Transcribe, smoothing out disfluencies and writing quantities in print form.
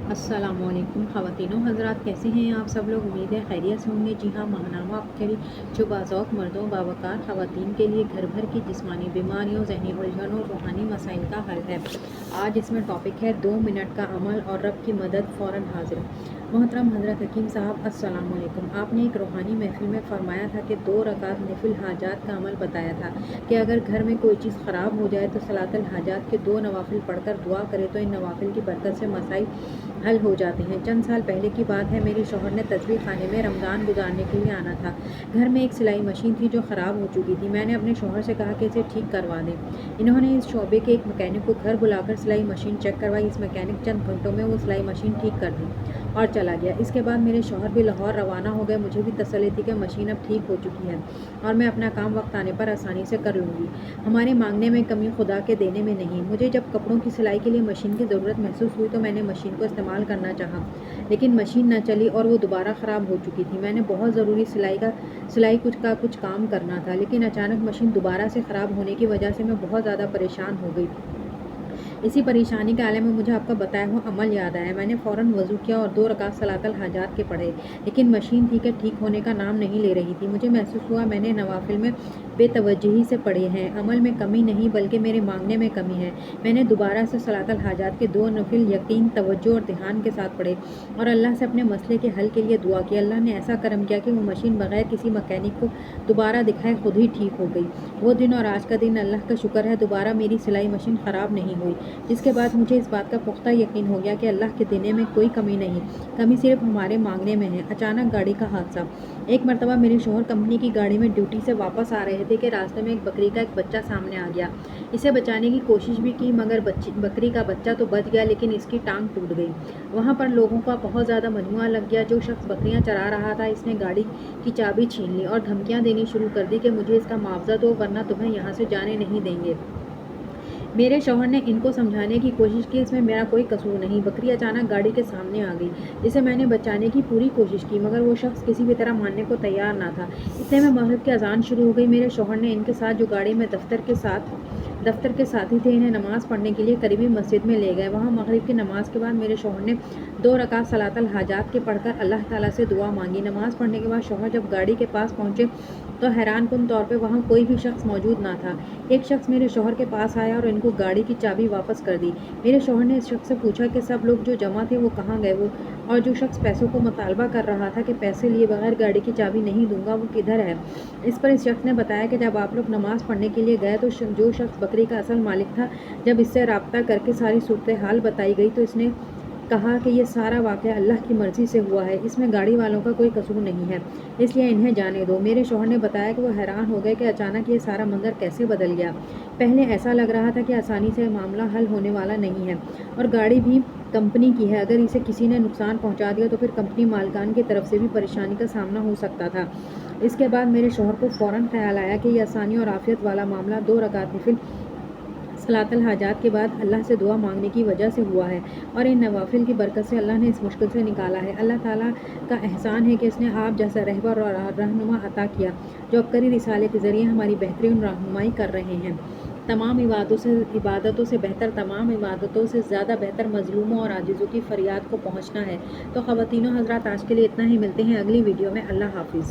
अस्सलाम वालेकुम ख़वातीनो हज़रात, कैसे हैं आप सब लोग। उम्मीद है खैरियत से होंगे। जी हाँ, माहनामा आपके लिए जो बाज़ौक़ मर्दों बावक़ार ख़वातीन के लिए घर भर की जिस्मानी बीमारियों, ज़हनी उलझनों, रूहानी मसाइल का हल है। आज इसमें टॉपिक है 2 मिनट का अमल और रब की मदद फ़ौरन हाज़िर। मोहतरम हज़रत हकीम साहब, अस्सलाम वालेकुम। आपने एक रूहानी महफ़िल में फ़रमाया था कि 2 रकात नफिल हाजात का अमल बताया था कि अगर घर में कोई चीज़ ख़राब हो जाए तो सलातुल हाजात के 2 नवाफिल पढ़कर दुआ करे तो इन नवाफिल की बरकत से मसाइल हल हो जाते हैं। चंद साल पहले की बात है, मेरे शौहर ने तस्बीह खाने में रमज़ान गुजारने के लिए आना था। घर में एक सिलाई मशीन थी जो ख़राब हो चुकी थी। मैंने अपने शौहर से कहा कि इसे ठीक करवा दें। इन्होंने इस शोबे के एक मैकेनिक को घर बुलाकर सिलाई मशीन चेक करवाई। इस मैकेनिक चंद घंटों में वो सिलाई मशीन ठीक कर दी और चला गया। इसके बाद मेरे शौहर भी लाहौर रवाना हो गए। मुझे भी तसल्ली थी कि मशीन अब ठीक हो चुकी है और मैं अपना काम वक्त आने पर आसानी से कर लूँगी। हमारे मांगने में कमी, खुदा के देने में नहीं। मुझे जब कपड़ों की सिलाई के लिए मशीन की ज़रूरत महसूस हुई तो मैंने मशीन को इस्तेमाल करना चाहा, लेकिन मशीन न चली और वो दोबारा ख़राब हो चुकी थी। मैंने बहुत ज़रूरी सिलाई कुछ काम करना था, लेकिन अचानक मशीन दोबारा से ख़राब होने की वजह से मैं बहुत ज़्यादा परेशान हो गई। इसी परेशानी के आलम में मुझे आपका बताया हुआ अमल याद आया। मैंने फ़ौरन वज़ू किया और 2 रकात सलातुल हाजात के पढ़े, लेकिन मशीन थी कि ठीक होने का नाम नहीं ले रही थी। मुझे महसूस हुआ मैंने नवाफिल में बेतवज्जही से पढ़े हैं। अमल में कमी नहीं बल्कि मेरे मांगने में कमी है। मैंने दोबारा से सलातुल हाजात के 2 नफिल यकीन, तवज्जो और ध्यान के साथ पढ़े और अल्लाह से अपने मसले के हल के लिए दुआ की। अल्लाह ने ऐसा करम किया कि वो मशीन बग़ैर किसी मैकेनिक को दोबारा दिखाए खुद ही ठीक हो गई। वो दिन और आज का दिन अल्लाह का शुक्र है, दोबारा मेरी सिलाई मशीन ख़राब नहीं हुई। जिसके बाद मुझे इस बात का पुख्ता यकीन हो गया कि अल्लाह के देने में कोई कमी नहीं, कमी सिर्फ हमारे मांगने में है। अचानक गाड़ी का हादसा। एक मरतबा मेरे शौहर कंपनी की गाड़ी में ड्यूटी से वापस आ रहे थे कि रास्ते में एक बकरी का एक बच्चा सामने आ गया। इसे बचाने की कोशिश भी की मगर बकरी का बच्चा तो बच गया, लेकिन इसकी टांग टूट गई। वहाँ पर लोगों का बहुत ज़्यादा मजमुआ लग गया। जो शख्स बकरियाँ चरा रहा था, इसने गाड़ी की चाबी छीन ली और धमकियाँ देनी शुरू कर दी कि मुझे इसका मुआवजा दो वरना तुम्हें यहाँ से जाने नहीं देंगे। मेरे शौहर ने इनको समझाने की कोशिश की इसमें मेरा कोई कसूर नहीं। बकरी अचानक गाड़ी के सामने आ गई, जिसे मैंने बचाने की पूरी कोशिश की मगर वो शख्स किसी भी तरह मानने को तैयार ना था। इतने में मगरिब की अजान शुरू हो गई। मेरे शौहर ने इनके साथ जो गाड़ी में दफ्तर के साथी थे, इन्हें नमाज़ पढ़ने के लिए करीबी मस्जिद में ले गए। वहाँ मगरिब की नमाज के बाद मेरे शौहर ने 2 रकात सलातुल हाजात के पढ़कर अल्लाह ताला से दुआ मांगी। नमाज़ पढ़ने के बाद शौहर जब गाड़ी के पास पहुँचे तो हैरानकुन तौर पे वहाँ कोई भी शख्स मौजूद ना था। एक शख्स मेरे शौहर के पास आया और इनको गाड़ी की चाबी वापस कर दी। मेरे शौहर ने इस शख्स से पूछा कि सब लोग जो जमा थे वो कहाँ गए, वो और जो शख्स पैसों को मुतालबा कर रहा था कि पैसे लिए बगैर गाड़ी की चाबी नहीं दूंगा, वो किधर है। इस पर इस शख्स ने बताया कि जब आप लोग नमाज़ पढ़ने के लिए गए तो जो शख्स बकरी का असल मालिक था, जब इससे राब्ता करके सारी सूरत हाल बताई गई तो इसने कहा कि ये सारा वाक़या अल्लाह की मर्ज़ी से हुआ है, इसमें गाड़ी वालों का कोई कसूर नहीं है, इसलिए इन्हें जाने दो। मेरे शौहर ने बताया कि वो हैरान हो गए कि अचानक ये सारा मंज़र कैसे बदल गया। पहले ऐसा लग रहा था कि आसानी से मामला हल होने वाला नहीं है और गाड़ी भी कंपनी की है, अगर इसे किसी ने नुकसान पहुंचा दिया तो फिर कंपनी मालिकान की तरफ से भी परेशानी का सामना हो सकता था। इसके बाद मेरे शौहर को फ़ौरन ख्याल आया कि ये आसानी और आफियत वाला मामला 2 रकात नफिल सलातुल हाजात के बाद अल्लाह से दुआ मांगने की वजह से हुआ है और इन नवाफिल की बरकत से अल्लाह ने इस मुश्किल से निकाला है। अल्लाह ताला का एहसान है कि इसने आप जैसा रहबर और रहनुमा अता किया, जो अबकरी रिसाले के ज़रिए हमारी बेहतरीन रहनुमाई कर रहे हैं। तमाम इबादतों से बेहतर, तमाम इबादतों से ज़्यादा बेहतर मज़लूमों और आजिज़ों की फ़रियाद को पहुँचना है। तो ख़वातीनो हज़रात, आज के लिए इतना ही। मिलते हैं अगली वीडियो में। अल्लाह हाफ़िज़।